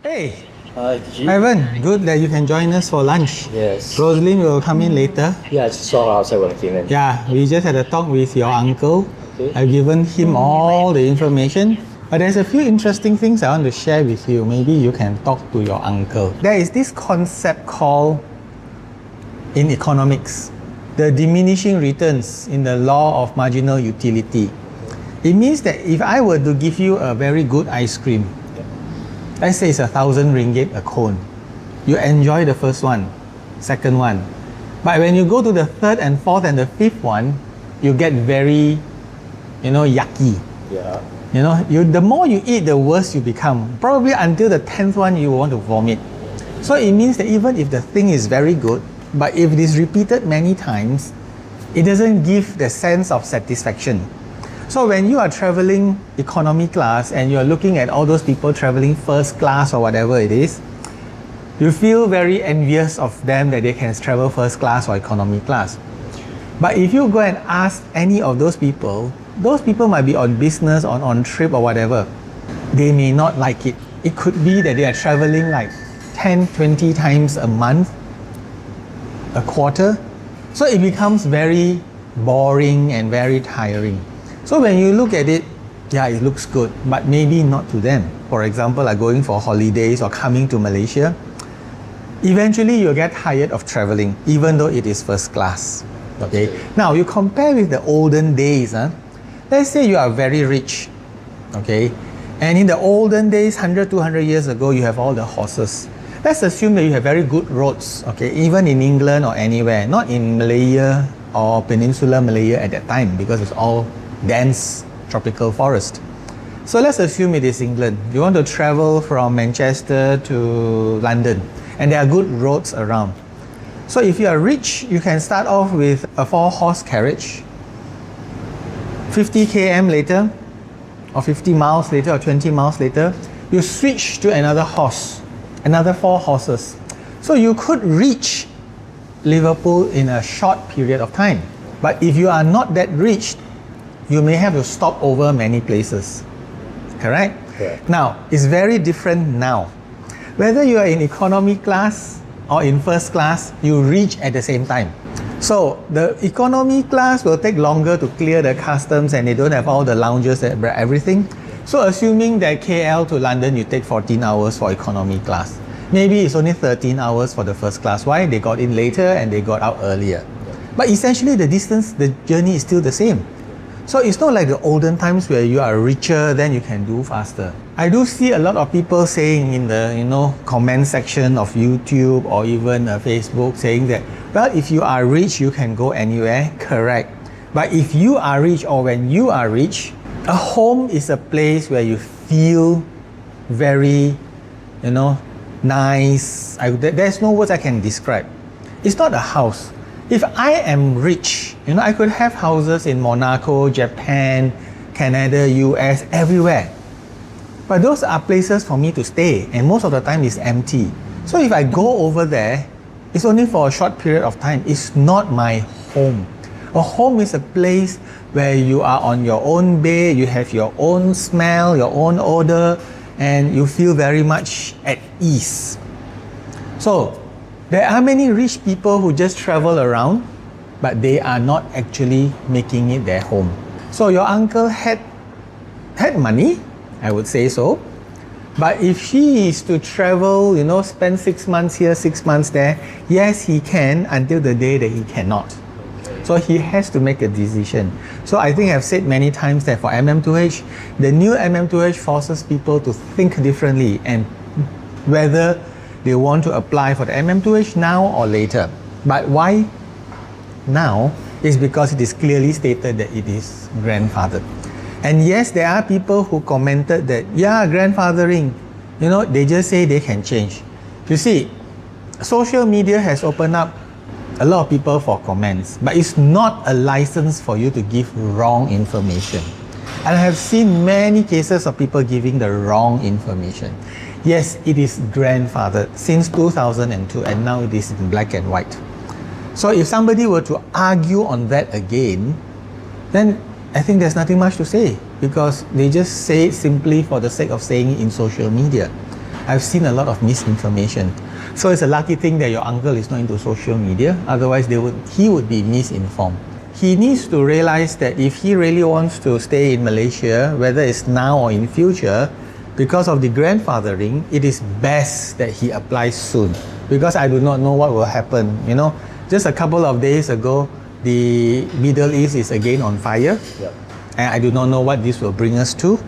Hey, Hi, Nicky. Ivan, good that you can join us for lunch. Yes. Rosalind will come in later. Yeah, I just saw her outside when I came in. Yeah, we just had a talk with your uncle. Okay. I've given him all the information. But there's a few interesting things I want to share with you. Maybe you can talk to your uncle. There is this concept called, in economics, the diminishing returns in the law of marginal utility. It means that if I were to give you a very good ice cream, let's say it's 1,000 ringgit a cone. You enjoy the first one, second one. But when you go to the third and fourth and the fifth one, you get very, yucky. Yeah. The more you eat, the worse you become. Probably until the 10th one, you will want to vomit. So it means that even if the thing is very good, but if it is repeated many times, it doesn't give the sense of satisfaction. So when you are traveling economy class and you're looking at all those people traveling first class or whatever it is, you feel very envious of them that they can travel first class or economy class. But if you go and ask any of those people might be on business or on trip or whatever. They may not like it. It could be that they are traveling like 10, 20 times a month, a quarter. So it becomes very boring and very tiring. So when you look at it, yeah, it looks good, but maybe not to them. For example, like going for holidays or coming to Malaysia, eventually you'll get tired of traveling, even though it is first class. Okay. Now you compare with the olden days. Let's say you are very rich. Okay. And in the olden days, 100, 200 years ago, you have all the horses. Let's assume that you have very good roads. Okay. Even in England or anywhere, not in Malaya or Peninsular Malaya at that time, because it's all dense tropical forest. So let's assume it is England. You want to travel from Manchester to London, and there are good roads around. So if you are rich, you can start off with a 4-horse carriage. 50 km later, or 50 miles later, or 20 miles later, you switch to another horse, another 4 horses. So you could reach Liverpool in a short period of time. But if you are not that rich, you may have to stop over many places. Correct? Correct. Now, it's very different now. Whether you are in economy class or in first class, you reach at the same time. So the economy class will take longer to clear the customs and they don't have all the lounges and everything. So assuming that KL to London, you take 14 hours for economy class. Maybe it's only 13 hours for the first class. Why? They got in later and they got out earlier. But essentially the distance, the journey is still the same. So it's not like the olden times where you are richer, then you can do faster. I do see a lot of people saying in the comment section of YouTube or even Facebook saying that, well, if you are rich, you can go anywhere. Correct. But if you are rich or when you are rich, a home is a place where you feel very, nice. There's no words I can describe. It's not a house. If I am rich, I could have houses in Monaco, Japan, Canada, US, everywhere. But those are places for me to stay, and most of the time it's empty. So if I go over there, it's only for a short period of time. It's not my home. A home is a place where you are on your own bed, you have your own smell, your own odor, and you feel very much at ease. So, there are many rich people who just travel around, but they are not actually making it their home. So your uncle had money, I would say so. But if he is to travel, spend 6 months here, 6 months there, yes, he can until the day that he cannot. So he has to make a decision. So I think I've said many times that for MM2H, the new MM2H forces people to think differently and whether they want to apply for the MM2H now or later. But why now is because it is clearly stated that it is grandfathered. And yes, there are people who commented that, yeah, grandfathering, they just say they can change. You see, social media has opened up a lot of people for comments, but it's not a license for you to give wrong information. And I have seen many cases of people giving the wrong information. Yes, it is grandfathered since 2002 and now it is in black and white. So if somebody were to argue on that again, then I think there's nothing much to say because they just say it simply for the sake of saying it in social media. I've seen a lot of misinformation. So it's a lucky thing that your uncle is not into social media, otherwise he would be misinformed. He needs to realize that if he really wants to stay in Malaysia, whether it's now or in future, because of the grandfathering, it is best that he applies soon. Because I do not know what will happen. You know, just a couple of days ago, the Middle East is again on fire. Yeah. And I do not know what this will bring us to.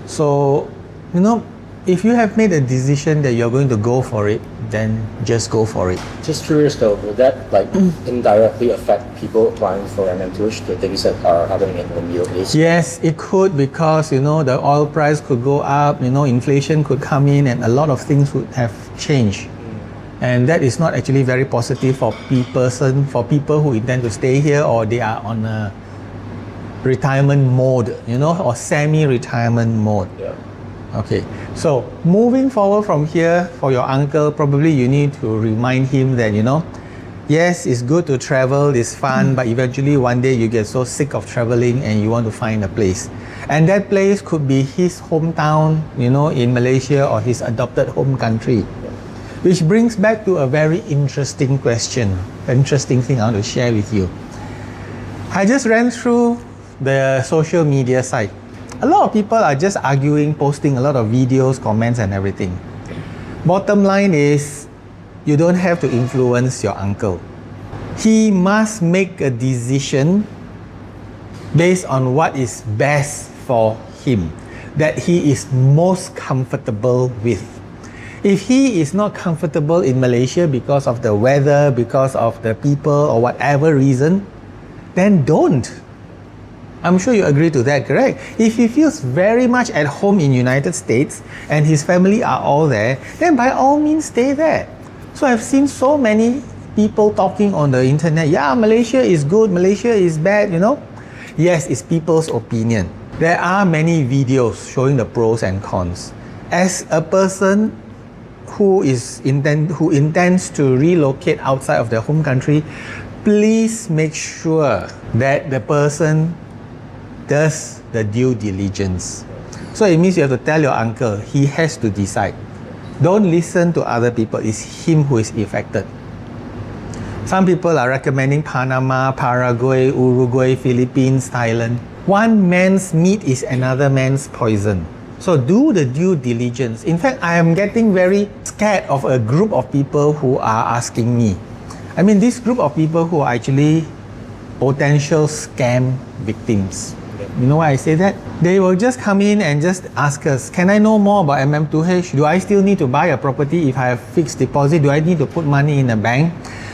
So, you know, if you have made a decision that you're going to go for it, then just go for it. Just curious though, will that like indirectly affect people applying for MM2H, the things that are happening in the Middle East? Yes, it could, because you know the oil price could go up, you know, inflation could come in, and a lot of things would have changed. And that is not actually very positive for people who intend to stay here, or they are on a retirement mode, you know, or semi-retirement mode. Yeah. Okay, so moving forward from here, for your uncle, probably you need to remind him that, you know, yes, it's good to travel, it's fun, but eventually one day you get so sick of traveling and you want to find a place. And that place could be his hometown, you know, in Malaysia, or his adopted home country. Which brings back to a very interesting question, interesting thing I want to share with you. I just ran through the social media site. A lot of people are just arguing, posting a lot of videos, comments and everything. Bottom line is, you don't have to influence your uncle. He must make a decision based on what is best for him, that he is most comfortable with. If he is not comfortable in Malaysia because of the weather, because of the people, or whatever reason, then don't. I'm sure you agree to that, correct? If he feels very much at home in United States and his family are all there, then by all means stay there. So I've seen so many people talking on the internet, yeah, Malaysia is good, Malaysia is bad, you know. Yes, it's people's opinion. There are many videos showing the pros and cons. As a person who intends to relocate outside of their home country, please make sure that the person does the due diligence. So it means you have to tell your uncle, he has to decide. Don't listen to other people, it's him who is affected. Some people are recommending Panama, Paraguay, Uruguay, Philippines, Thailand. One man's meat is another man's poison. So do the due diligence. In fact, I am getting very scared of a group of people who are asking me. I mean, this group of people who are actually potential scam victims. You know why I say that? They will just come in and just ask us, can I know more about MM2H? Do I still need to buy a property if I have fixed deposit? Do I need to put money in a bank?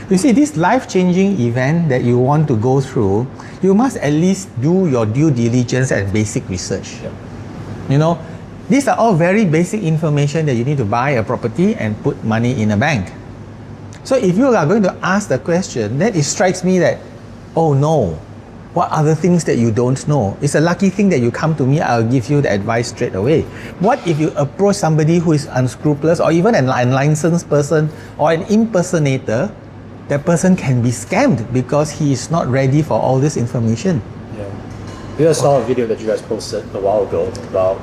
You see, this life-changing event that you want to go through, you must at least do your due diligence and basic research. Yeah. You know, these are all very basic information that you need to buy a property and put money in a bank. So if you are going to ask the question, then it strikes me that, oh no, what other things that you don't know? It's a lucky thing that you come to me, I'll give you the advice straight away. What if you approach somebody who is unscrupulous, or even an unlicensed person or an impersonator? That person can be scammed because he is not ready for all this information. Yeah. You guys saw a video that you guys posted a while ago about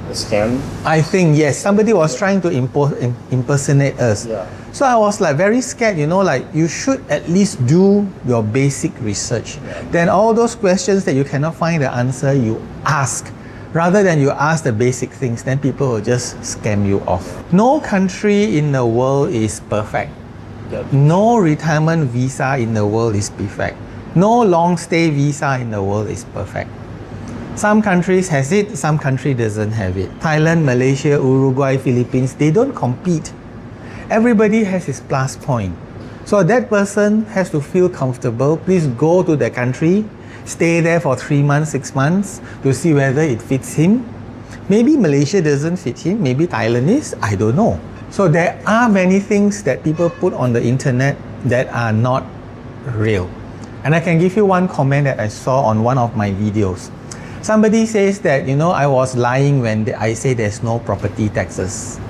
a scam? I think yes, somebody was trying to impersonate us. Yeah. So I was like very scared, you know, like you should at least do your basic research. Yeah. Then all those questions that you cannot find the answer, you ask. Rather than you ask the basic things, then people will just scam you off. No country in the world is perfect. Yep. No retirement visa in the world is perfect. No long stay visa in the world is perfect. Some countries has it, some country doesn't have it. Thailand, Malaysia, Uruguay, Philippines, they don't compete. Everybody has his plus point. So that person has to feel comfortable. Please go to the country, stay there for 3 months, 6 months to see whether it fits him. Maybe Malaysia doesn't fit him, maybe Thailand is, I don't know. So there are many things that people put on the internet that are not real. And I can give you one comment that I saw on one of my videos. Somebody says that, you know, I was lying when I say there's no property taxes.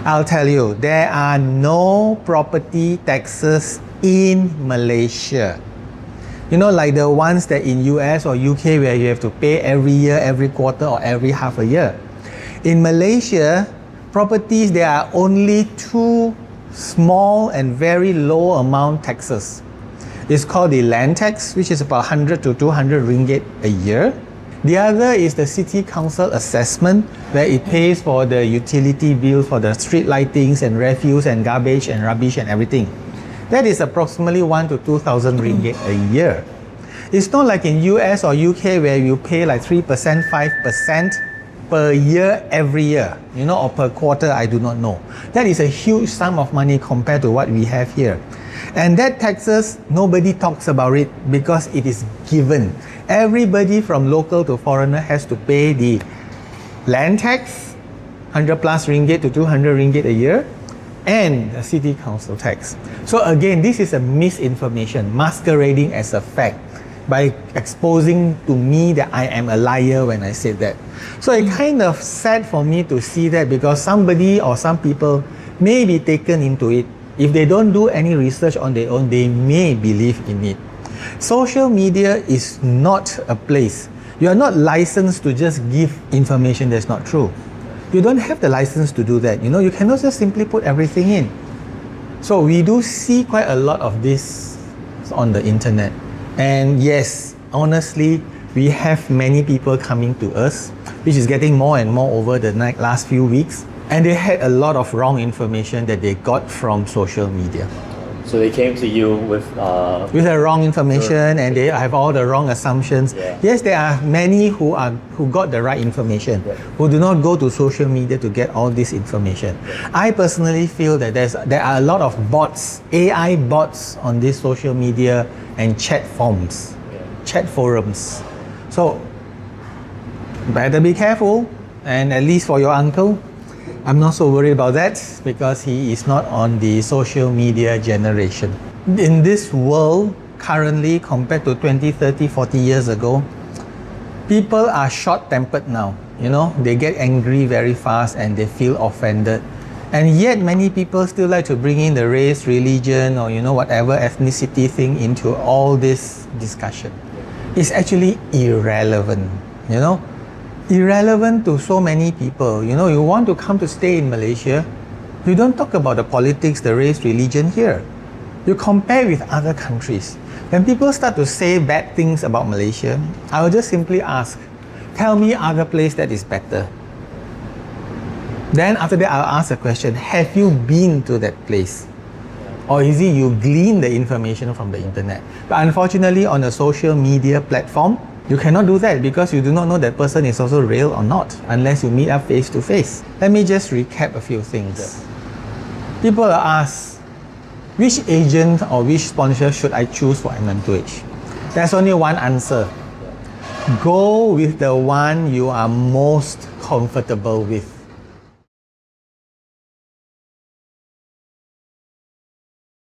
I'll tell you, there are no property taxes in Malaysia. You know, like the ones that in US or UK where you have to pay every year, every quarter or every half a year. In Malaysia, properties, there are only two small and very low amount taxes. It's called the land tax, which is about 100 to 200 ringgit a year. The other is the city council assessment, where it pays for the utility bill for the street lightings and refuse and garbage and rubbish and everything. That is approximately 1 to 2,000 ringgit a year. It's not like in US or UK where you pay like 3%, 5% per year every year, or per quarter, I do not know. That is a huge sum of money compared to what we have here. And that taxes, nobody talks about it because it is given. Everybody from local to foreigner has to pay the land tax, 100 plus ringgit to 200 ringgit a year, and the city council tax. So again, this is a misinformation masquerading as a fact by exposing to me that I am a liar when I said that. So it kind of sad for me to see that, because somebody or some people may be taken into it. If they don't do any research on their own, they may believe in it. Social media is not a place. You are not licensed to just give information that's not true. You don't have the license to do that. You cannot just simply put everything in. So we do see quite a lot of this on the internet. And yes, honestly, we have many people coming to us, which is getting more and more over the last few weeks. And they had a lot of wrong information that they got from social media. So they came to you with the wrong information, and they have all the wrong assumptions. Yeah. Yes, there are many who got the right information, who do not go to social media to get all this information. I personally feel that there are a lot of bots, AI bots on this social media and chat forums, chat forums. So better be careful, and at least for your uncle, I'm not so worried about that because he is not on the social media generation. In this world, currently, compared to 20, 30, 40 years ago, people are short-tempered now. They get angry very fast and they feel offended. And yet many people still like to bring in the race, religion, or whatever ethnicity thing into all this discussion. It's actually irrelevant, irrelevant to so many people. You want to come to stay in Malaysia, you don't talk about the politics, the race, religion here. You compare with other countries. When people start to say bad things about Malaysia, I will just simply ask, tell me other place that is better. Then after that, I'll ask a question, have you been to that place? Or is it you glean the information from the internet? But unfortunately, on a social media platform, you cannot do that because you do not know that person is also real or not unless you meet up face to face. Let me just recap a few things. People are asked, which agent or which sponsor should I choose for MM2H? There's only one answer. Go with the one you are most comfortable with.